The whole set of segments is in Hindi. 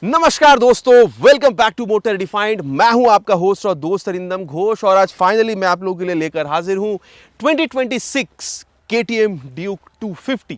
नमस्कार दोस्तों, welcome back to motor defined. मैं हूं आपका होस्ट और दोस्त अरिंदम घोष और आज फाइनली मैं आप लोगों के लिए लेकर हाजिर हूं 2026 केटीएम ड्यूक 250।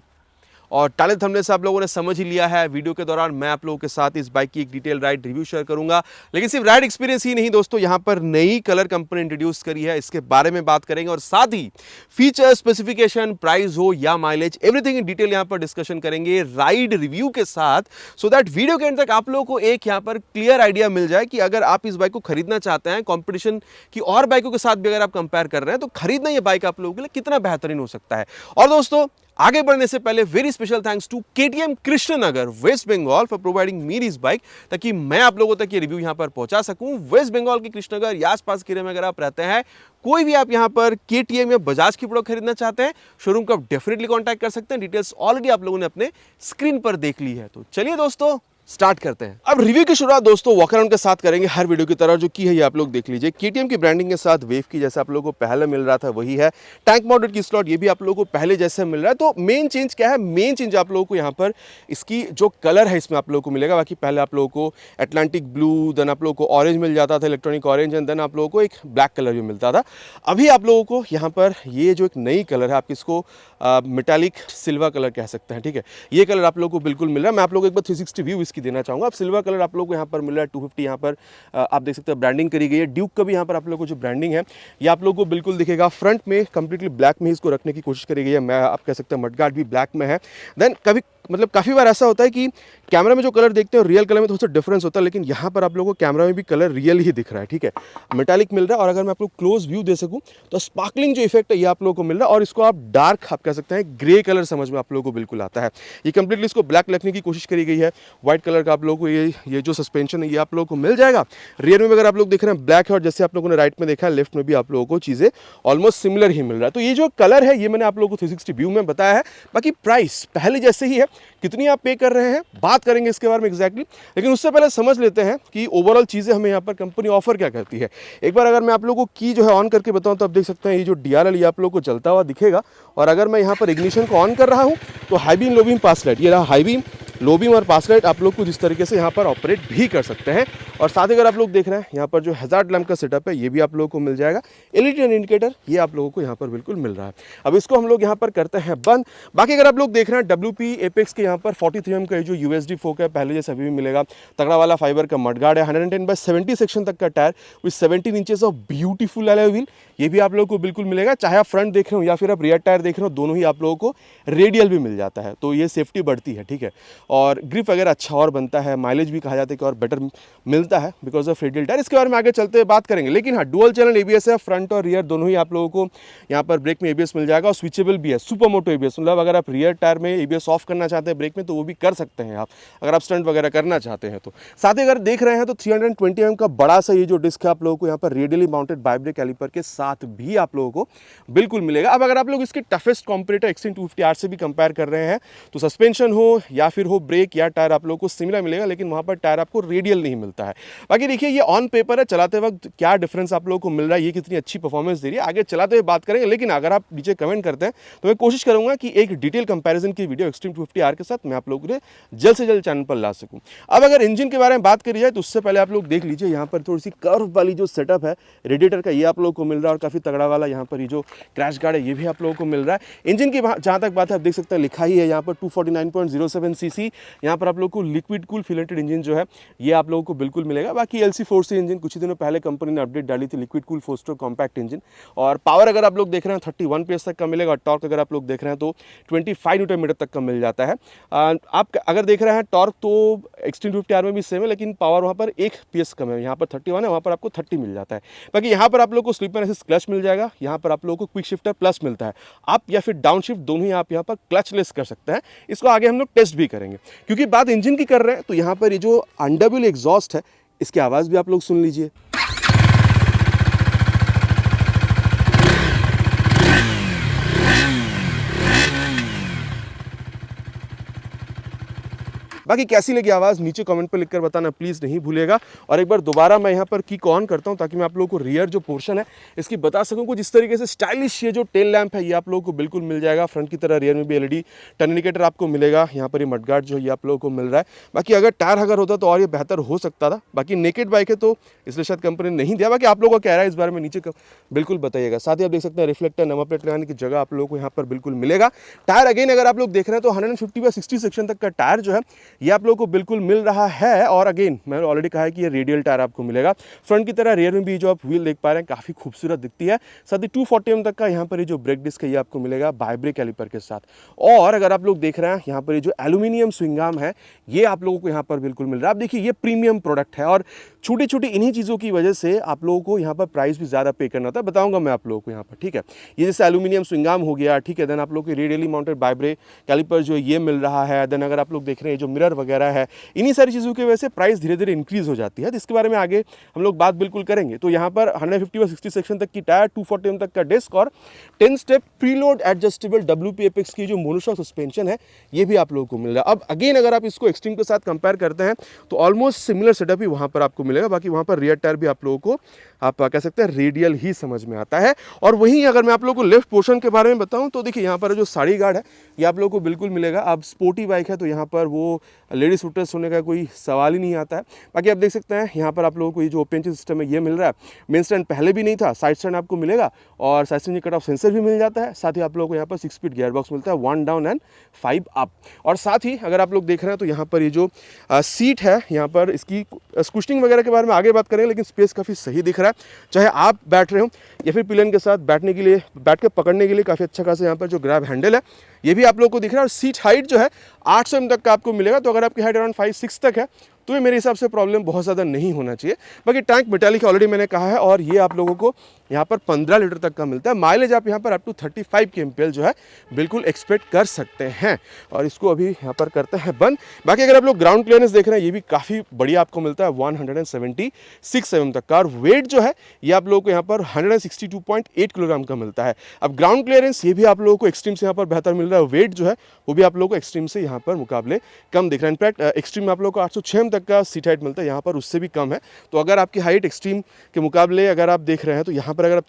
और टाले थंबनेल से आप लोगों ने समझ ही लिया है, वीडियो के दौरान मैं आप लोगों के साथ इस बाइक की एक डिटेल राइड रिव्यू शेयर करूंगा। लेकिन सिर्फ राइड एक्सपीरियंस ही नहीं दोस्तों, यहां पर नई कलर कंपनी इंट्रोड्यूस करी है, इसके बारे में बात करेंगे और साथ ही फीचर, स्पेसिफिकेशन, प्राइस हो या माइलेज, एवरीथिंग इन डिटेल यहां पर डिस्कशन करेंगे राइड रिव्यू के साथ, सो दैट वीडियो के एंड तक आप लोगों को एक यहां पर क्लियर आइडिया मिल जाए कि अगर आप इस बाइक को खरीदना चाहते हैं कंपटीशन की और बाइकों के साथ भी अगर आप कंपेयर कर रहे हैं तो खरीदना ये बाइक आप लोगों के लिए कितना बेहतरीन हो सकता है। और दोस्तों आगे बढ़ने से पहले very special thanks to KTM Krishnanagar West Bengal for providing me this bike, ताकि मैं आप लोगों तक ये रिव्यू यहां पर पहुंचा सकूं। वेस्ट बंगाल के कृष्णनगर या आसपास के एरिया में अगर आप रहते हैं, कोई भी आप यहां पर केटीएम या बजाज की प्रोडक्ट खरीदना चाहते हैं, शोरूम को आप डेफिनेटली कांटेक्ट कर सकते हैं। डिटेल्स ऑलरेडी आप लोगों ने अपने स्क्रीन पर देख ली है। तो चलिए दोस्तों स्टार्ट करते हैं। अब रिव्यू की शुरुआत दोस्तों वॉक अराउंड के साथ करेंगे, हर वीडियो की तरह जो की है ये आप लोग देख लीजिए। केटीएम की ब्रांडिंग के साथ वेव की जैसे आप लोगों को पहले मिल रहा था वही है। टैंक माउंटेड की स्लॉट ये भी आप लोगों को पहले जैसे मिल रहा है। तो मेन चेंज क्या है? मेन चेंज आप लोगों को यहाँ पर इसकी जो कलर है इसमें आप लोगों को मिलेगा। बाकी पहले आप लोगों को एटलांटिक ब्लू, देन आप लोगों को ऑरेंज मिल जाता था, इलेक्ट्रॉनिक ऑरेंज, एंड देन आप लोगों को एक ब्लैक कलर भी मिलता था। अभी आप लोगों को यहाँ पर ये जो एक नई कलर है, आप इसको मेटालिक सिल्वर कलर कह सकते हैं, ठीक है। ये कलर आप लोगों को बिल्कुल मिल रहा है। मैं आप लोगों को एक बार 360 व्यू इसकी देना चाहूँगा। आप सिल्वर कलर आप लोगों को यहाँ पर मिल रहा है 250। यहाँ पर आप देख सकते हैं ब्रांडिंग करी गई है। ड्यूक का भी यहाँ पर आप लोगों को जो ब्रांडिंग है ये आप लोगों को बिल्कुल दिखेगा। फ्रंट में कंप्लीटली ब्लैक में इसको रखने की कोशिश करी गई है। मैं आप कह सकते हैं मडगार्ड भी ब्लैक में है। देन काफ़ी बार ऐसा होता है कि कैमरा में जो कलर देखते हैं और रियल कलर में थोड़ा सा डिफरेंस होता है, लेकिन यहाँ पर आप लोगों को कैमरा में भी कलर रियल ही दिख रहा है, ठीक है। मेटालिक मिल रहा है और अगर मैं आप लोग क्लोज व्यू दे सकूँ तो स्पार्कलिंग जो इफेक्ट है ये आप लोगों को मिल रहा है। और इसको आप डार्क आप कह सकते हैं ग्रे कलर समझ में आप लोगों को बिल्कुल आता है। ये कंप्लीटली इसको ब्लैक रखने की कोशिश करी गई है। व्हाइट कलर का आप लोगों को ये जो सस्पेंशन है ये आप लोगों को मिल जाएगा। रियर में अगर आप लोग देख रहे हैं ब्लैक है, और जैसे आप लोगों ने राइट में देखा है लेफ्ट में भी आप लोगों को चीज़ें ऑलमोस्ट सिमिलर ही मिल रहा है। तो ये जो कलर है ये मैंने आप लोगों को 360 व्यू में बताया है। बाकी प्राइस पहले जैसे ही है, कितनी आप पे कर रहे हैं बात करेंगे इसके बारे में एग्जैक्टली। लेकिन उससे पहले समझ लेते हैं कि ओवरऑल चीज़ें हमें यहाँ पर कंपनी ऑफर क्या करती है। एक बार अगर मैं आप लोगों को की जो है ऑन करके बताऊँ तो आप देख सकते हैं ये जो DRL ये आप लोगों को चलता हुआ दिखेगा। और अगर मैं यहाँ पर इग्निशन को ऑन कर रहा हूँ तो हाई बीम, लो बीम, पास लाइट, ये रहा हाई बीम, लो बीम और पास लाइट आप लोग कुछ इस तरीके से यहाँ पर ऑपरेट भी कर सकते हैं। और साथ ही अगर आप लोग देख रहे हैं यहाँ पर जो हैजार्ड लैंप का सेटअप है ये भी आप लोगों को मिल जाएगा। LED इंडिकेटर ये आप लोगों को यहाँ पर बिल्कुल मिल रहा है। अब इसको हम लोग यहाँ पर करते हैं बंद। बाकी अगर आप लोग देख रहे हैं WP एपेक्स के यहाँ पर 43mm का जो USD फोक है पहले जैसे अभी भी मिलेगा। तगड़ा वाला फाइबर का मडगार्ड है। 110/70 सेक्शन तक का tyre with 17 inches of beautiful alloy wheel ये भी आप लोगों को बिल्कुल मिलेगा। चाहे आप फ्रंट देख रहे हो या फिर आप रियर टायर देख रहे हो, दोनों ही आप लोगों को रेडियल भी मिल जाता है। तो ये सेफ्टी बढ़ती है, ठीक है। और ग्रिप वगैरह अच्छा और बनता है। माइलेज भी कहा जाता है कि और बेटर मिलता है बिकॉज ऑफ रेडियल टायर। इसके बारे में आगे चलते बात करेंगे। लेकिन हाँ, डुअल चैनल ABS है, फ्रंट और रियर दोनों ही आप लोगों को यहाँ पर ब्रेक में ABS मिल जाएगा। और स्विचेबल भी है, सुपर मोटो ABS। मतलब अगर आप रियर टायर में ABS ऑफ करना चाहते हैं ब्रेक में तो वो भी कर सकते हैं आप, अगर आप स्टंट वगैरह करना चाहते हैं तो। साथ ही अगर देख रहे हैं तो 320mm का बड़ा सा ये जो डिस्क है आप लोगों को यहाँ पर रेडियली माउंटेड बाइब्रेक कैलिपर के साथ भी आप लोगों को बिल्कुल मिलेगा। अब अगर आप लोग इसके टफेस्ट कॉम्पिटिटर एक्सट्रीम 250R से भी कंपेयर कर रहे हैं तो सस्पेंशन हो या फिर हो ब्रेक या टायर आप लोगों को सिमिलर मिलेगा, लेकिन वहां पर टायर आपको रेडियल नहीं मिलता है। बाकी देखिए ये ऑन पेपर है, चलाते वक्त क्या डिफरेंस आप लोगों को मिल रहा है, ये कितनी अच्छी परफॉर्मेंस दे रही है, आगे चलाते हुए बात करेंगे। लेकिन अगर आप नीचे कमेंट करते हैं तो मैं कोशिश करूंगा कि एक डिटेल कंपैरिजन की वीडियो एक्सट्रीम 250R के साथ मैं आप लोगों को जल्द से जल्द चैनल पर ला सकूं। अब अगर इंजन के बारे में बात करी जाए तो उससे पहले आप लोग देख लीजिए यहाँ पर थोड़ी सी कर्व वाली जो सेटअप है रेडिएटर का ये आप लोगों को मिल रहा है। और काफी तगड़ा वाला यहाँ पर ये जो क्रैश गार्ड है ये भी आप लोगों को मिल रहा है। इंजन की जहां तक बात है आप देख सकते हैं लिखा ही है यहाँ पर 249.07 cc। यहाँ पर आप लोग को लिक्विड कूल फिलेटेड इंजन जो है ये आप लोगों को बिल्कुल मिलेगा। बाकी LC4C इंजन कुछ ही दिनों पहले कंपनी ने अपडेट डाली थी, लिक्विड कूल 4-स्ट्रोक कॉम्पैक्ट इंजन। और पावर अगर आप लोग देख रहे हैं 31 PS तक का मिलेगा। और टॉर्क अगर आप लोग देख रहे हैं तो 25 Nm तक का मिल जाता है। आप अगर देख रहे हैं टॉर्क तो एक्सट्रीम 250R में भी सेम है, लेकिन पावर वहाँ पर 1 PS कम है। यहाँ पर 31 है, वहाँ पर आपको 30 मिल जाता है। बाकी यहाँ पर आप लोग को स्लीपर असिस्ट क्लच मिल जाएगा। यहाँ पर आप लोगों को क्विक शिफ्टर प्लस मिलता है। अप या फिर डाउन शिफ्ट दोनों ही आप यहाँ पर क्लचलेस कर सकते हैं। इसको आगे हम लोग टेस्ट भी करेंगे। क्योंकि बात इंजन की कर रहे हैं तो यहाँ पर ये जो अंडरव्हील एग्जॉस्ट है इसकी आवाज़ भी आप लोग सुन लीजिए। बाकी कैसी लगी आवाज़ नीचे कमेंट पर लिखकर बताना प्लीज़ नहीं भूलिएगा। और एक बार दोबारा मैं यहाँ पर की ऑन करता हूँ ताकि मैं आप लोगों को रियर जो पोर्शन है इसकी बता सकूँ। कुछ इस तरीके से स्टाइलिश ये जो टेल लैंप है ये आप लोगों को बिल्कुल मिल जाएगा। फ्रंट की तरह रियर में भी एलईडी टर्न इंडिकेटर आपको मिलेगा। यहाँ पर ये मडगार्ड जो ये आप लोगों को मिल रहा है। बाकी अगर टायर अगर होता तो और ये बेहतर हो सकता था। बाकी नेकेड बाइक है तो इसलिए शायद कंपनी ने नहीं दिया। बाकी आप लोगों को क्या रहा है इस बारे में नीचे बिल्कुल बताइएगा। साथ ही आप देख सकते हैं रिफ्लेक्टर नंबर प्लेट लगाने की जगह आप लोगों को यहाँ पर बिल्कुल मिलेगा। टायर अगेन अगर आप लोग देख रहे हैं तो 150/60 सेक्शन तक का टायर जो है ये आप लोगों को बिल्कुल मिल रहा है। और अगेन मैंने ऑलरेडी कहा है कि ये रेडियल टायर आपको मिलेगा। फ्रंट की तरह रियर में भी जो आप व्हील देख पा रहे हैं काफी खूबसूरत दिखती है। साथ ही 240 mm तक का यहाँ पर ये जो ब्रेक डिस्क है ये आपको मिलेगा बाइब्रेक कैलिपर के साथ। और अगर आप लोग देख रहे हैं यहाँ पर ये जो एल्यूमिनियम स्विंग आर्म है ये आप लोगों को यहाँ पर बिल्कुल मिल रहा है। आप देखिए ये प्रीमियम प्रोडक्ट है और छोटी छोटी इन्हीं चीज़ों की वजह से आप लोगों को यहाँ पर प्राइस भी ज़्यादा पे करना होता है। बताऊंगा मैं आप लोगों को यहाँ पर, ठीक है। ये जैसे एल्यूमिनियम स्विंग आर्म हो गया, ठीक है। देन आप लोग को रेडियली माउंटेड बाइब्रेक कैलिपर जो ये मिल रहा है। देन अगर आप लोग देख रहे हैं जो मिरर वगैरह है इन्हीं सारी चीज़ों की वजह से प्राइस धीरे धीरे इंक्रीज हो जाती है। तो इसके बारे में आगे हम लोग बात बिल्कुल करेंगे। तो यहाँ पर 150/60 सेक्शन तक की टायर, 240 mm तक का डिस्क और 10 step preload adjustable WP apex की जो मोनोशॉक सस्पेंशन है ये भी आप लोगों को मिल रहा है। अब अगेन अगर आप इसको एक्सट्रीम के साथ कंपेयर करते हैं तो ऑलमोस्ट सिमिलर सेटअप ही वहाँ पर आपको मिलेगा। बाकी वहाँ पर रियर टायर भी आप लोगों को आप कह सकते हैं रेडियल ही समझ में आता है। और वहीं अगर मैं आप लोगों को लेफ्ट पोर्शन के बारे में बताऊं तो देखिए यहाँ पर जो साड़ी गार्ड है ये आप लोगों को बिल्कुल मिलेगा। अब स्पोर्टी बाइक है तो यहाँ पर वो लेडी शूटर्स होने का कोई सवाल ही नहीं आता है। बाकी आप देख सकते हैं यहाँ पर आप लोगों को ये जो ओपन सिस्टम है ये मिल रहा है। मेन स्टैंड पहले भी नहीं था, साइड स्टैंड आपको मिलेगा और side stand cut off sensor भी मिल जाता है। साथ ही आप लोगों को यहाँ पर 6 स्पीड गियर बॉक्स मिलता है, 1 डाउन एंड 5 अप। और साथ ही अगर आप लोग देख रहे हैं तो यहाँ पर ये जो सीट है यहाँ पर इसकी कुशनिंग वगैरह के बारे में आगे बात करेंगे, लेकिन स्पेस काफ़ी सही दिख रहा है। चाहे आप बैठ रहे हो या फिर पिलियन के साथ बैठने के लिए, बैठ के पकड़ने के लिए काफ़ी अच्छा खासा यहाँ पर जो ग्रैब हैंडल है ये भी आप लोगों को दिख रहा है। और सीट हाइट जो है 800 mm तक का आपको मिलेगा। तो अगर आपकी हाइट अराउंड 5'6" तक है तो ये मेरे हिसाब से प्रॉब्लम बहुत ज़्यादा नहीं होना चाहिए। बाकी टैंक मेटालिक ऑलरेडी मैंने कहा है और ये आप लोगों को यहाँ पर 15 लीटर तक का मिलता है। माइलेज आप यहाँ पर अप टू 35 kmpl जो है बिल्कुल एक्सपेक्ट कर सकते हैं। और इसको अभी यहाँ पर करते हैं बंद। बाकी अगर आप लोग ग्राउंड क्लियरेंस देख रहे हैं ये भी काफ़ी बढ़िया आपको मिलता है, 176 mm तक का। और वेट जो है ये आप लोगों को यहाँ पर 162.8 किलोग्राम का मिलता है। अब ग्राउंड क्लियरेंस ये भी आप लोगों को एक्सट्रीम से यहाँ पर बेहतर मिल रहा है। वेट जो है वो भी आप लोगों को एक्सट्रीम से यहाँ पर मुकाबले कम दिख रहा है। इनफैक्ट एक्सट्रीम में आप लोगों को 806 तक का सीट हाइट मिलता है, यहाँ पर उससे भी कम है। तो अगर आपकी हाइट एक्सट्रीम के मुकाबले अगर आप देख रहे हैं तो यहाँ पर अगर आप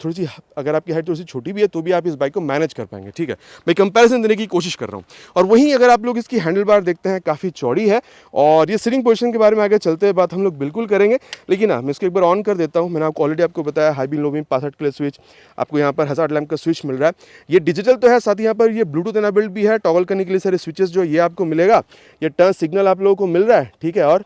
अगर आपकी हाइट थोड़ी सी छोटी भी है तो भी आप इस बाइक को मैनेज कर पाएंगे, ठीक है। मैं कंपैरिजन देने की कोशिश कर रहा हूँ। और वहीं अगर आप लोग इसकी हैंडल बार देखते हैं काफ़ी चौड़ी है। और ये सीटिंग पोजीशन के बारे में आगे चलते हुए बात हम लोग बिल्कुल करेंगे, लेकिन मैं इसको एक बार ऑन कर देता हूँ। मैंने आपको ऑलरेडी आपको बताया high beam low beam password के लिए स्विच, आपको यहाँ पर हजार्ड लैंप का स्विच मिल रहा है। ये डिजिटल तो है, साथ ही यहाँ पर ये ब्लूटूथ एनेबल्ड भी है। टॉगल करने के लिए सारे स्विचेस जो ये आपको मिलेगा। ये टर्न सिग्नल आप लोगों को मिल रहा है, ठीक है। और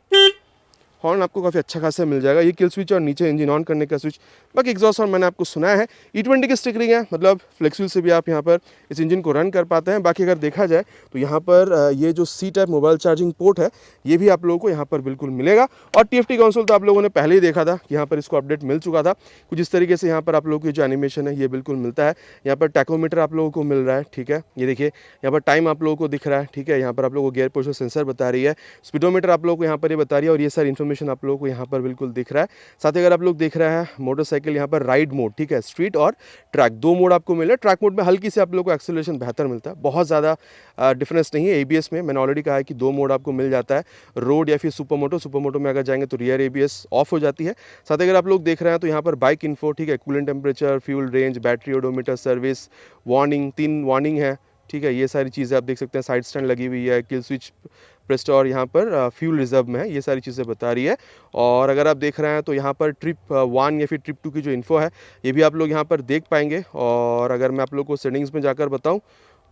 हॉर्न आपको काफ़ी अच्छा खासा मिल जाएगा। ये किल स्विच और नीचे इंजन ऑन करने का स्विच। बाकी एग्जॉस्ट हॉर्न मैंने आपको सुनाया है। E20 की स्टिकरिंग है, मतलब फ्लेक्सिबल से भी आप यहाँ पर इस इंजन को रन कर पाते हैं। बाकी अगर देखा जाए तो यहाँ पर ये जो C type mobile charging port है ये भी आप लोगों को यहाँ पर बिल्कुल मिलेगा। और TFT कंसोल तो आप लोगों ने पहले ही देखा था, यहाँ पर इसको अपडेट मिल चुका था। कुछ इस तरीके से यहाँ पर आप लोगों की जो एनिमेशन है ये बिल्कुल मिलता है। यहाँ पर टैकोमीटर आप लोगों को मिल रहा है, ठीक है। ये देखिए यहाँ पर टाइम आप लोगों को दिख रहा है, ठीक है। यहाँ पर आप लोगों को गियर पोजिशन सेंसर बता रही है, स्पीडोमीटर आप लोगों को यहाँ पर ये बता रही है। और ये सारी इन्फॉर्मेशन आप लोगों को यहाँ पर बिल्कुल दिख रहा है। साथ ही अगर आप लोग देख रहे हैं मोटरसाइकिल यहाँ पर राइड मोड, ठीक है, स्ट्रीट और ट्रैक, 2 मोड आपको मिल रहा है। ट्रैक मोड में हल्की से आप लोगों को एक्सेलरेशन बेहतर मिलता है, बहुत ज़्यादा डिफरेंस नहीं है। ABS में मैंने ऑलरेडी कहा है कि 2 मोड आपको मिल जाता है, रोड या फिर सुपर मोटो में अगर जाएंगे तो रियर ABS ऑफ हो जाती है। साथ ही अगर आप लोग देख रहे हैं तो यहाँ पर बाइक इन्फो, ठीक है, coolant temperature, fuel range, battery odometer, service warning, 3 warning है, ठीक है। ये सारी चीज़ें आप देख सकते हैं। साइड स्टैंड लगी हुई है, किल स्विच प्रेस्ड और यहाँ पर फ्यूल रिजर्व में है, ये सारी चीज़ें बता रही है। और अगर आप देख रहे हैं तो यहाँ पर ट्रिप 1 या फिर ट्रिप 2 की जो इन्फो है ये भी आप लोग यहाँ पर देख पाएंगे। और अगर मैं आप लोग को सेटिंग्स में जाकर बताऊँ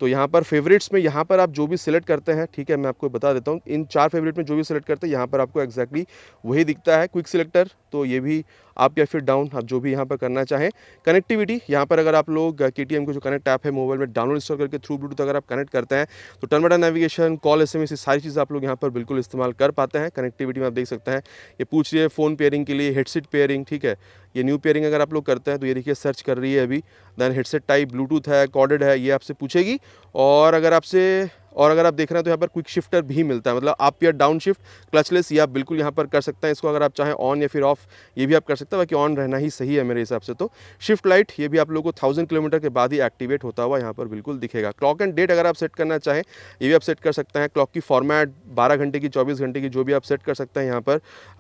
तो यहाँ पर फेवरेट्स में यहाँ पर आप जो भी सिलेक्ट करते हैं, ठीक है, मैं आपको बता देता हूँ। इन 4 फेवरेट में जो भी सिलेक्ट करते हैं यहाँ पर आपको एक्जैक्टली वही दिखता है। क्विक सिलेक्टर तो ये भी आप या फिर डाउन, आप जो भी यहाँ पर करना चाहें। कनेक्टिविटी यहाँ पर अगर आप लोग KTM को जो कनेक्ट ऐप है मोबाइल में डाउनलोड इंस्टॉल करके थ्रू ब्लूटूथ अगर आप कनेक्ट करते हैं तो turn button navigation, call, SMS ये सारी चीज़ें आप लोग यहाँ पर बिल्कुल इस्तेमाल कर पाते हैं। कनेक्टिविटी में आप देख सकते हैं ये पूछ रही है फ़ोन पेयरिंग के लिए, हेडसेट पेयरिंग, ठीक है। ये न्यू पेयरिंग अगर आप लोग करते हैं तो ये देखिए सर्च कर रही है अभी। देन हेडसेट टाइप ब्लूटूथ है, कॉर्डेड है, ये आपसे पूछेगी। और अगर आपसे और अगर आप देख रहे हैं तो यहाँ पर क्विक शिफ्टर भी मिलता है, मतलब अप या डाउन शिफ्ट क्लचलेस ये आप बिल्कुल यहाँ पर कर सकते हैं। इसको अगर आप चाहें ऑन या फिर ऑफ ये भी आप कर सकते हैं, बाकी ऑन रहना ही सही है मेरे हिसाब से। तो शिफ्ट लाइट ये भी आप लोगों को 1000 किलोमीटर के बाद ही एक्टिवेट होता हुआ यहाँ पर बिल्कुल दिखेगा। क्लॉक एंड डेट अगर आप सेट करना चाहें ये भी आप सेट कर सकते हैं। क्लॉक की फॉर्मेट 12 घंटे की, 24 घंटे की, जो भी आप सेट कर सकते हैं यहाँ पर।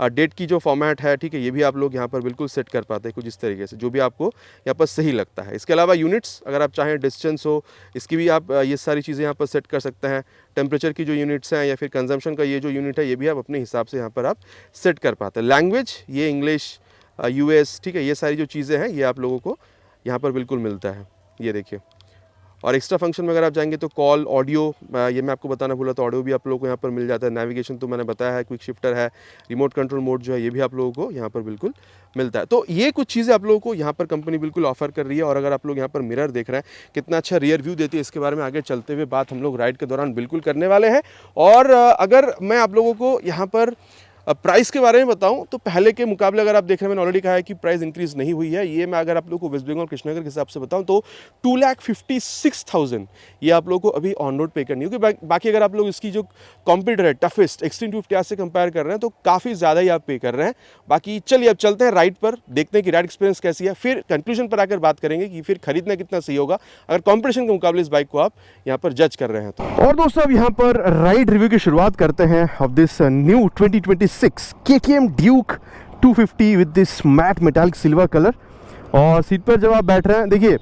डेट की जो फॉर्मेट है, ठीक है, ये भी आप लोग यहाँ पर बिल्कुल सेट कर पाते हैं कुछ इस तरीके से, जो भी आपको यहाँ पर सही लगता है। इसके अलावा यूनिट्स अगर आप चाहें डिस्टेंस हो, इसकी भी आप ये सारी चीज़ें यहाँ पर सेट कर सकते हैं। टेम्परेचर की जो यूनिट्स हैं या फिर कंजम्पशन का ये जो यूनिट है ये भी आप अपने हिसाब से यहाँ पर आप सेट कर पाते हैं। लैंग्वेज ये इंग्लिश, यूएस, ठीक है, ये सारी जो चीज़ें हैं ये आप लोगों को यहाँ पर बिल्कुल मिलता है, ये देखिए। और एक्स्ट्रा फंक्शन में अगर आप जाएंगे तो कॉल, ऑडियो, ये मैं आपको बताना भूला, तो ऑडियो भी आप लोगों को यहाँ पर मिल जाता है। नेविगेशन तो मैंने बताया है, क्विक शिफ्टर है, रिमोट कंट्रोल मोड जो है ये भी आप लोगों को यहाँ पर बिल्कुल मिलता है। तो ये कुछ चीज़ें आप लोगों को यहाँ पर कंपनी बिल्कुल ऑफर कर रही है। और अगर आप लोग यहाँ पर मिरर देख रहे हैं कितना अच्छा रियर व्यू देती है, इसके बारे में आगे चलते हुए बात हम लोग राइड के दौरान बिल्कुल करने वाले हैं। और अगर मैं आप लोगों को यहाँ पर प्राइस के बारे में बताऊं तो पहले के मुकाबले अगर आप देख रहे हैं, मैंने ऑलरेडी कहा है कि प्राइस इंक्रीज़ नहीं हुई है। ये मैं अगर आप लोगों को वेस्ट बंगाल कृष्णनगर के हिसाब से बताऊं तो 2,56,000 ये आप लोगों को अभी ऑन रोड पे करनी होगी। बाकी अगर आप लोग इसकी जो कॉम्पिटिटर है टफेस्ट एक्सट्रीम 250 से कंपेयर कर रहे हैं तो काफ़ी ज़्यादा ही आप पे कर रहे हैं। बाकी चलिए अब चलते हैं राइड पर, देखते हैं कि राइड एक्सपीरियंस कैसी है, फिर कंक्लूजन पर आकर बात करेंगे कि फिर खरीदना कितना सही होगा अगर कॉम्पिटिशन के मुकाबले इस बाइक को आप यहाँ पर जज कर रहे हैं तो। और दोस्तों अब यहाँ पर राइड रिव्यू की शुरुआत करते हैं of this new 2026 KTM Duke 250 with this matte metallic silver colour. और सीट पर जब आप बैठ रहे हैं, देखिए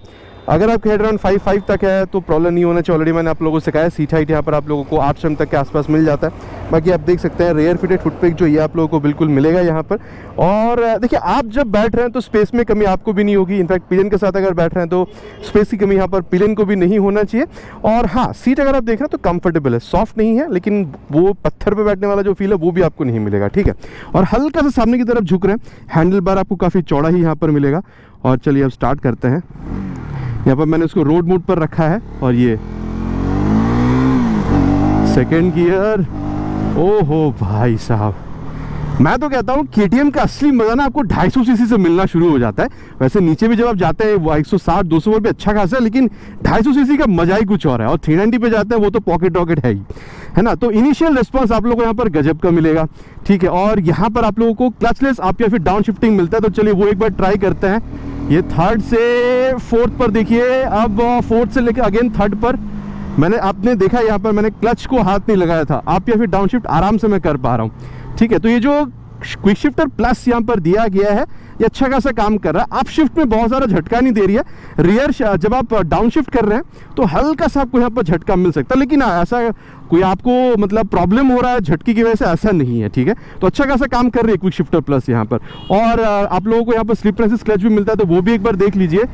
अगर आपके हेड अराउंड 5.5 तक है तो प्रॉब्लम नहीं होना चाहिए। ऑलरेडी मैंने आप लोगों को सिखाया, सीट हाइट यहाँ पर आप लोगों को 8 सेंट तक के आसपास मिल जाता है। बाकी आप देख सकते हैं रेयर फिटेड फुटपेक जो ये आप लोगों को बिल्कुल मिलेगा यहाँ पर। और देखिए आप जब बैठ रहे हैं तो स्पेस में कमी आपको भी नहीं होगी। इनफैक्ट पिलियन के साथ अगर बैठ रहे हैं तो स्पेस की कमी यहाँ पर पिलियन को भी नहीं होना चाहिए। और हाँ, सीट अगर आप देख रहे हैं तो कंफर्टेबल है, सॉफ्ट नहीं है, लेकिन वो पत्थर पर बैठने वाला जो फील है वो भी आपको नहीं मिलेगा, ठीक है। और हल्का सा सामने की तरफ झुक रहे हैं, हैंडल बार आपको काफ़ी चौड़ा ही यहाँ पर मिलेगा। और चलिए अब स्टार्ट करते हैं। यहाँ पर मैंने इसको रोड मोड पर रखा है और ये सेकेंड गियर, ओहो भाई साहब, मैं तो कहता हूँ KTM का असली मजा ना आपको 250 सीसी से मिलना शुरू हो जाता है। वैसे नीचे भी जब आप जाते हैं 160-200 पर भी अच्छा खासा है, लेकिन 250 सीसी का मजा ही कुछ और है। और 390 पे जाते हैं वो तो पॉकेट रॉकेट है ही, है ना। तो इनिशियल रिस्पांस आप लोगों को यहाँ पर गजब का मिलेगा, ठीक है। और यहाँ पर आप लोगों को क्लचलेस आप या फिर डाउन शिफ्टिंग मिलता है, तो चलिए वो एक बार ट्राई करते हैं। ये थर्ड से फोर्थ पर देखिए, अब फोर्थ से लेकर अगेन थर्ड पर मैंने आपने देखा यहाँ पर मैंने क्लच को हाथ नहीं लगाया था, आप या फिर डाउन शिफ्ट आराम से मैं कर पा रहा हूँ, ठीक है। तो ये जो क्विक शिफ्टर प्लस यहाँ पर दिया गया है ये अच्छा खासा काम कर रहा है। आप शिफ्ट में बहुत सारा झटका नहीं दे रही है। रियर जब आप डाउन शिफ्ट कर रहे हैं तो हल्का सा आपको यहाँ पर झटका मिल सकता है, लेकिन ऐसा कोई आपको मतलब प्रॉब्लम हो रहा है झटके की वजह से, ऐसा नहीं है, ठीक है। तो अच्छा खासा काम कर रही है क्विक शिफ्टर प्लस यहाँ पर। और आप लोगों को यहाँ पर स्लिप रेसिस्ट क्लच भी मिलता है, तो वो भी एक बार देख लीजिए।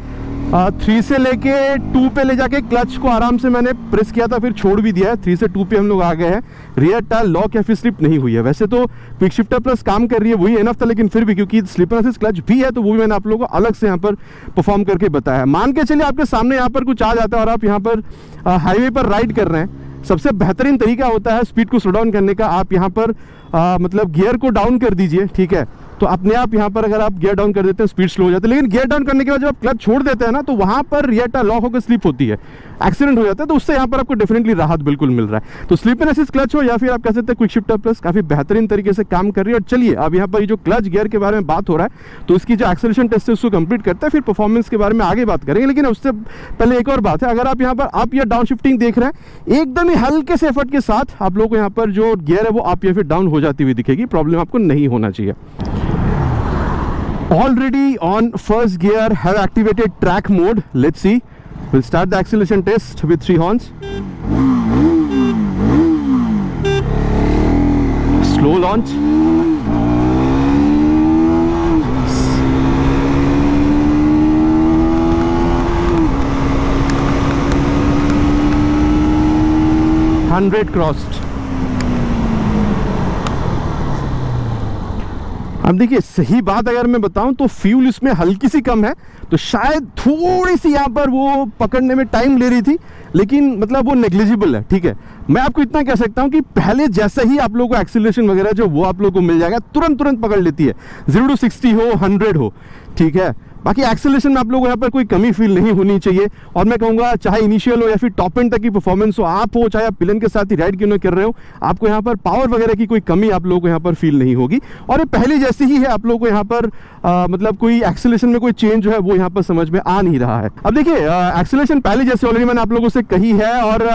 3 से लेके 2 पे ले जाके क्लच को आराम से मैंने प्रेस किया था, फिर छोड़ भी दिया है। 3 से 2 पे हम लोग आ गए हैं। रियर टायर लॉक या फिर स्लिप नहीं हुई है। वैसे तो क्विक शिफ्टर प्लस काम कर रही है, वही एनफ था, लेकिन फिर भी क्योंकि स्लिप रेसिस्ट क्लच भी है तो वो भी मैंने आप लोगों को अलग से यहाँ पर परफॉर्म करके बताया है। मान के चलिए आपके सामने यहाँ पर कुछ आ जाता है और आप यहाँ पर हाईवे पर राइड कर रहे हैं, सबसे बेहतरीन तरीका होता है स्पीड को स्लो डाउन करने का। आप यहाँ पर मतलब गियर को डाउन कर दीजिए, ठीक है। तो अपने आप यहाँ पर अगर आप गियर डाउन कर देते हैं स्पीड स्लो हो जाती है, लेकिन गियर डाउन करने के बाद जब आप क्लच छोड़ देते हैं ना तो वहाँ पर रियर टायर लॉक होकर स्लिप होती है, एक्सीडेंट हो जाता है। तो उससे यहाँ पर आपको डेफिनेटली राहत बिल्कुल मिल रहा है। तो स्लिप एंड असिस्ट क्लच हो या फिर आप कह सकते हैं क्विक शिफ्टर प्लस काफ़ी बेहतरीन तरीके से काम कर रही है। और चलिए अब यहाँ पर जो क्लच गियर के बारे में बात हो रहा है तो इसकी जो एक्सेलरेशन टेस्ट है उसको कंप्लीट करते हैं, फिर परफॉर्मेंस के बारे में आगे बात करेंगे। लेकिन उससे पहले एक और बात है, अगर आप यहाँ पर अप या डाउन शिफ्टिंग देख रहे हैं, एकदम ही हल्के से एफर्ट के साथ आप लोगों को यहाँ पर जो गियर है वो अप या फिर डाउन हो जाती हुई दिखेगी। प्रॉब्लम आपको नहीं होना चाहिए। Already on first gear, have activated track mode. Let's see. We'll start the acceleration test with 3 horns. Slow launch. $100 crossed. अब देखिए सही बात अगर मैं बताऊं तो फ्यूल इसमें हल्की सी कम है, तो शायद थोड़ी सी यहाँ पर वो पकड़ने में टाइम ले रही थी, लेकिन मतलब वो नेग्लिजिबल है, ठीक है। मैं आपको इतना कह सकता हूँ कि पहले जैसा ही आप लोगों को एक्सीलरेशन वगैरह जो वो आप लोगों को मिल जाएगा, तुरंत पकड़ लेती है। 0 to 60 हो 100 हो, ठीक है। बाकी एक्सेलरेशन में आप लोगों को यहाँ पर कोई कमी फील नहीं होनी चाहिए। और मैं कहूँगा चाहे इनिशियल हो या फिर टॉप एंड तक की परफॉर्मेंस हो, आप हो चाहे आप पिलियन के साथ ही राइड क्यों ना कर रहे हो, आपको यहाँ पर पावर वगैरह की कोई कमी आप लोगों को यहाँ पर फील नहीं होगी। और ये पहले जैसी ही है, आप लोगों को यहाँ पर मतलब कोई एक्सेलरेशन में कोई चेंज जो है वो यहाँ पर समझ में आ नहीं रहा है। अब देखिए एक्सेलरेशन पहले जैसे ऑलरेडी मैंने आप लोगों से कही है, और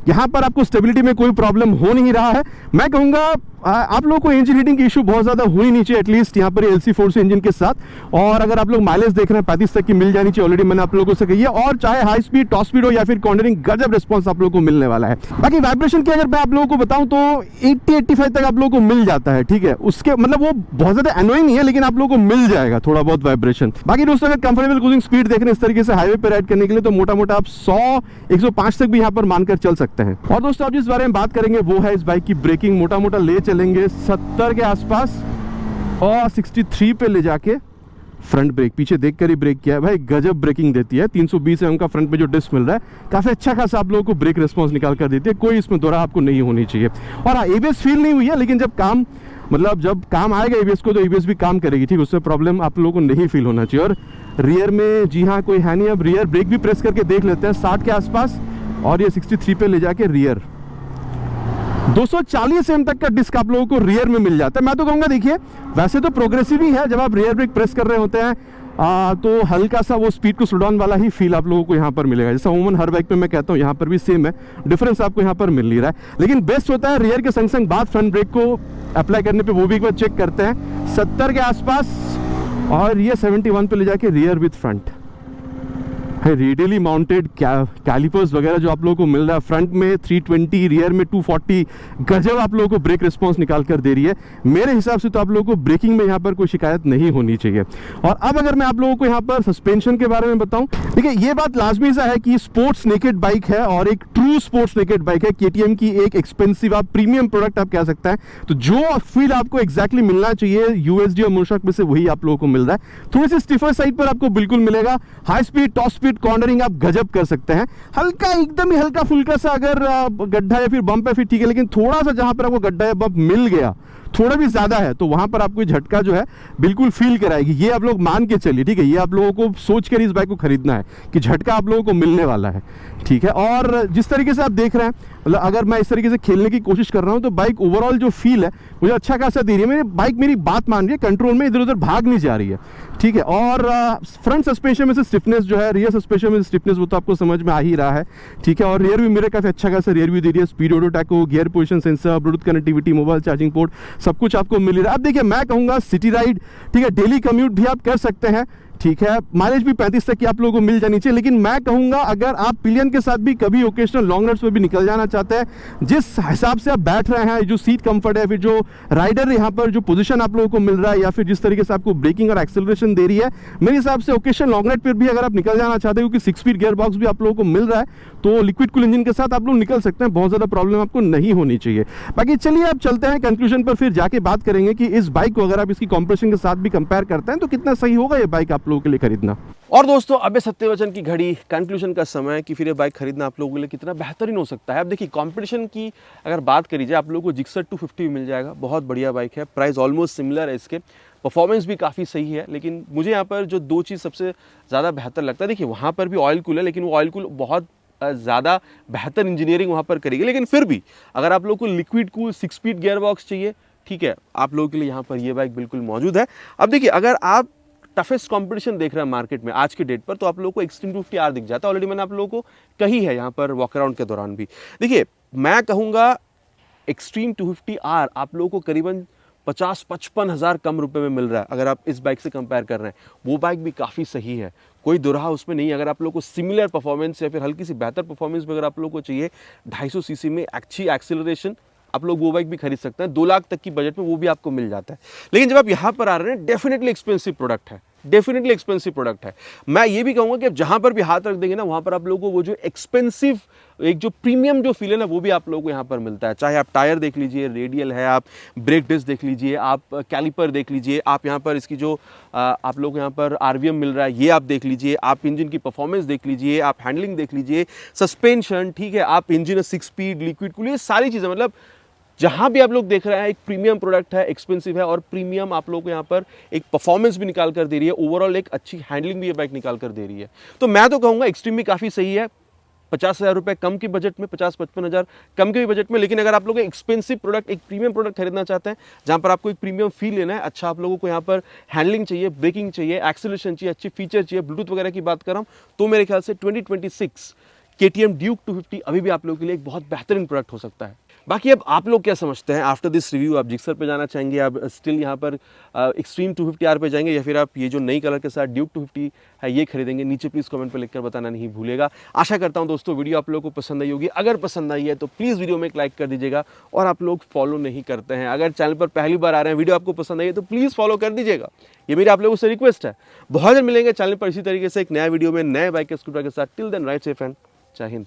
यहाँ पर आपको स्टेबिलिटी में कोई प्रॉब्लम हो नहीं रहा है। मैं कहूँगा आप लोगों को इंजन हीटिंग की इशू बहुत ज़्यादा होनी नहीं चाहिए, एटलीस्ट यहाँ पर LC फोर्स इंजन के साथ। और अगर आप लोग माइलेज देख रहे हैं 35 तक की मिल जानी चाहिए, ऑलरेडी मैंने आप लोगों से कही है। और चाहे हाई स्पीड, टॉप स्पीड हो या फिर कॉर्नरिंग, गजब रिस्पांस आप लोगों को मिलने वाला है। बाकी वाइब्रेशन की अगर मैं आप लोगों को बताऊं तो 80-85 तक आप लोगों को मिल जाता है, ठीक है। उसके मतलब वो बहुत ज़्यादा एनोइंग नहीं है, लेकिन आप लोगों को मिल जाएगा थोड़ा बहुत वाइब्रेशन। बाकी दोस्तों अगर कंफर्टेबल क्रूजिंग स्पीड देख रहे हैं इस तरीके से हाईवे पर राइड करने के लिए, तो मोटा मोटा आप 100-105 तक भी यहाँ पर मानकर चल सकते हैं। और दोस्तों आप जिस बारे में बात करेंगे वो है इस बाइक की ब्रेकिंग। मोटा मोटा ले चलेंगे 70 के आसपास और 63 पे ले जाके फ्रंट ब्रेक, पीछे देखकर ही ब्रेक किया है भाई, गजब ब्रेकिंग देती है। 320 mm का फ्रंट में जो डिस्क मिल रहा है, काफ़ी अच्छा खासा आप लोगों को ब्रेक रिस्पांस निकाल कर देती है, कोई इसमें दोरा आपको नहीं होनी चाहिए। और हाँ, ABS फील नहीं हुई है, लेकिन जब काम आएगा ABS को, तो ABS भी काम करेगी, ठीक, उससे प्रॉब्लम आप लोगों को नहीं फील होना चाहिए। और रियर में जी हाँ कोई है नहीं। अब रियर ब्रेक भी प्रेस करके देख लेते हैं 60 के आसपास, और ये 63 पे ले जाके रियर 240 mm तक का डिस्क आप लोगों को रियर में मिल जाता है। मैं तो कहूँगा देखिए, वैसे तो प्रोग्रेसिव ही है, जब आप रियर ब्रेक प्रेस कर रहे होते हैं तो हल्का सा वो स्पीड को स्लो डाउन वाला ही फील आप लोगों को यहाँ पर मिलेगा, जैसा अमूमन हर बाइक पे मैं कहता हूँ यहाँ पर भी सेम है, डिफरेंस आपको यहाँ पर मिल नहीं रहा है। लेकिन बेस्ट होता है रियर के संग संग बाद फ्रंट ब्रेक को अप्लाई करने पे, वो भी एक बार चेक करते हैं 70 के आसपास, और ये 71 पे ले जाके रियर विथ फ्रंट है। रेडियली माउंटेड कैलिपर्स वगैरह जो आप लोगों को मिल रहा है, फ्रंट में 320, रियर में 240, गजब आप लोगों को ब्रेक रिस्पांस निकाल कर दे रही है। मेरे हिसाब से तो आप लोगों को ब्रेकिंग में यहाँ पर कोई शिकायत नहीं होनी चाहिए। और अब अगर मैं आप लोगों को यहाँ पर सस्पेंशन के बारे में बताऊं, देखिए ये बात लाजमी सा है कि स्पोर्ट्स नेकेड बाइक है और एक ट्रू स्पोर्ट्स नेकेड बाइक है, KTM की एक एक्सपेंसिव आप प्रीमियम प्रोडक्ट आप कह सकते हैं। तो जो फील आपको एक्जैक्टली मिलना चाहिए USD और मोनशॉक में से, वही आप लोगों को मिल रहा है। थोड़ी सी स्टिफर साइड पर आपको बिल्कुल मिलेगा, high speed, top speed, cornering आप गजब कर सकते हैं। हल्का एकदम ही हल्का फुल्का सा अगर गड्ढा या फिर बम्प है फिर ठीक है, लेकिन थोड़ा सा जहां पर आपको गड्ढा या बम्प मिल गया, थोड़ा भी ज्यादा है, तो वहां पर आपको झटका जो है बिल्कुल फील कराएगी। ये आप लोग मान के चलिए, ठीक है, ये आप लोगों को सोच कर इस बाइक को खरीदना है कि झटका आप लोगों को मिलने वाला है, ठीक है। और जिस तरीके से आप देख रहे हैं, मतलब अगर मैं इस तरीके से खेलने की कोशिश कर रहा हूं तो बाइक ओवरऑल जो फील है मुझे अच्छा खासा दे रही है। मेरी बाइक मेरी बात मान रही है, कंट्रोल में इधर उधर भाग नहीं जा रही है, ठीक है। और फ्रंट सस्पेंशन में से स्टिफनेस जो है, रियर सस्पेंशन में स्टिफनेस, वो तो आपको समझ में आ ही रहा है, ठीक है। और रियर व्यू मेरे काफी अच्छा खासा रियर व्यू दे रही है, speed auto taco, gear position sensor, Bluetooth connectivity, mobile charging port, सब कुछ आपको मिल रहा है। अब देखिए मैं कहूँगा सिटी राइड, ठीक है, डेली कम्यूट भी आप कर सकते हैं, ठीक है, माइलेज भी 35 तक की आप लोगों को मिल जानी चाहिए। लेकिन मैं कहूंगा अगर आप पिलियन के साथ भी कभी ओकेशनल लॉन्ग राइड्स पे भी निकल जाना चाहते हैं, जिस हिसाब से आप बैठ रहे हैं, जो सीट कंफर्ट है, फिर जो राइडर यहाँ पर जो पोजीशन आप लोगों को मिल रहा है, या फिर जिस तरीके से आपको ब्रेकिंग और एक्सेलरेशन दे रही है, मेरे हिसाब से ओकेशनल लॉन्ग राइड पर भी अगर आप निकल जाना चाहते हैं, क्योंकि 6 स्पीड गियर बॉक्स भी आप लोगों को मिल रहा है, तो लिक्विड कूल इंजन के साथ आप लोग निकल सकते हैं, बहुत ज्यादा प्रॉब्लम आपको नहीं होनी चाहिए। बाकी चलिए अब चलते हैं कंक्लूजन पर, फिर जाके बात करेंगे कि इस बाइक को अगर आप इसकी कॉम्प्रेशन के साथ भी कंपेयर करते हैं तो कितना सही होगा ये बाइक आप लोगों के लिए खरीदना। और दोस्तों अबे सत्यवचन की घड़ी, कंक्लूजन का समय कि फिर ये बाइक खरीदना आप लोगों के लिए कितना बेहतरीन हो सकता है। अब देखिए कंपटीशन की अगर बात करी जाए, आप लोगों को जिक्सर 250 मिल जाएगा, बहुत बढ़िया बाइक है, प्राइस ऑलमोस्ट सिमिलर है, इसके परफॉर्मेंस भी काफ़ी सही है। लेकिन मुझे यहाँ पर जो दो चीज़ सबसे ज़्यादा बेहतर लगता है, देखिए वहाँ पर भी ऑयल कूल है, लेकिन वो ऑयल कूल बहुत ज़्यादा बेहतर इंजीनियरिंग वहाँ पर करेगी। लेकिन फिर भी अगर आप लोगों को liquid cool 6 speed gear box चाहिए, ठीक है, आप लोगों के लिए यहाँ पर ये बाइक बिल्कुल मौजूद है। अब देखिए अगर आप टफेस्ट कंपटीशन देख रहे हैं मार्केट में आज के डेट पर, तो आप लोगों को एक्सट्रीम 250R दिख जाता है। ऑलरेडी मैंने आप लोगों को कही है यहाँ पर वॉक अराउंड के दौरान भी। देखिए मैं कहूँगा एक्सट्रीम 250R आप लोगों को करीबन 50-55 हज़ार कम रुपए में मिल रहा है अगर आप इस बाइक से कंपेयर कर रहे हैं। वो बाइक भी काफ़ी सही है, कोई दुराहा उसमें नहीं है। अगर आप लोगों को सिमिलर परफॉर्मेंस या फिर हल्की सी बेहतर परफॉर्मेंस भी अगर आप लोगों को चाहिए, 250 सीसी में अच्छी एक्सीलरेशन, आप लोग वो बाइक भी खरीद सकते हैं। 2 लाख तक की बजट में वो भी आपको मिल जाता है। लेकिन जब आप यहाँ पर आ रहे हैं, डेफिनेटली एक्सपेंसिव प्रोडक्ट है, डेफिनेटली एक्सपेंसिव प्रोडक्ट है। मैं ये भी कहूँगा कि आप जहाँ पर भी हाथ रख देंगे ना, वहाँ पर आप लोगों को वो जो एक्सपेंसिव, एक जो प्रीमियम जो फील है ना, वो भी आप लोगों को यहाँ पर मिलता है। चाहे आप टायर देख लीजिए, रेडियल है, आप ब्रेक डिस्क देख लीजिए, आप कैलिपर देख लीजिए, आप यहाँ पर इसकी जो आप लोग यहाँ पर RVM मिल रहा है ये आप देख लीजिए, आप इंजन की परफॉर्मेंस देख लीजिए, आप हैंडलिंग देख लीजिए, सस्पेंशन, ठीक है, आप इंजन 6 स्पीड लिक्विड कूल, ये सारी चीज़ें, मतलब जहां भी आप लोग देख रहे हैं एक प्रीमियम प्रोडक्ट है, एक्सपेंसिव है और प्रीमियम आप लोग को यहाँ पर एक परफॉर्मेंस भी निकाल कर दे रही है, ओवरऑल एक अच्छी हैंडलिंग भी ये बाइक निकाल कर दे रही है। तो मैं तो कहूँगा एक्सट्रीम भी काफ़ी सही है, 50,000 रुपये कम के बजट में, 50-55,000 कम के भी बजट में। लेकिन अगर आप लोग एक्सपेंसिव प्रोडक्ट, एक प्रीमियम प्रोडक्ट खरीदना चाहते हैं जहां पर आपको एक प्रीमियम फील लेना है, अच्छा आप लोगों को यहाँ पर हैंडलिंग चाहिए, ब्रेकिंग चाहिए, एक्सेलरेशन चाहिए, अच्छी फीचर चाहिए, ब्लूटूथ वगैरह की बात कर रहा हूँ, तो मेरे ख्याल से 2026 KTM ड्यूक 250 अभी भी आप लोगों के लिए एक बहुत बेहतरीन प्रोडक्ट हो सकता है। बाकी अब आप लोग क्या समझते हैं आफ्टर दिस रिव्यू? आप जिक्सर पे जाना चाहेंगे, आप स्टिल यहाँ पर एक्सट्रीम 250R पे जाएंगे, या फिर आप ये जो नई कलर के साथ ड्यूक 250 है ये खरीदेंगे? नीचे प्लीज़ कमेंट पे लिखकर बताना नहीं भूलेगा। आशा करता हूँ दोस्तों वीडियो आप लोगों को पसंद आई होगी। अगर पसंद आई है तो प्लीज़ वीडियो में एक लाइक कर दीजिएगा, और आप लोग फॉलो नहीं करते हैं, अगर चैनल पर पहली बार आ रहे हैं, वीडियो आपको पसंद आई है तो प्लीज़ फॉलो कर दीजिएगा, ये मेरी आप लोगों से रिक्वेस्ट है। बहुत जल्द मिलेंगे चैनल पर इसी तरीके से एक नया वीडियो में नए बाइक के स्कूटर के साथ। Till then ride safe and जय हिंद।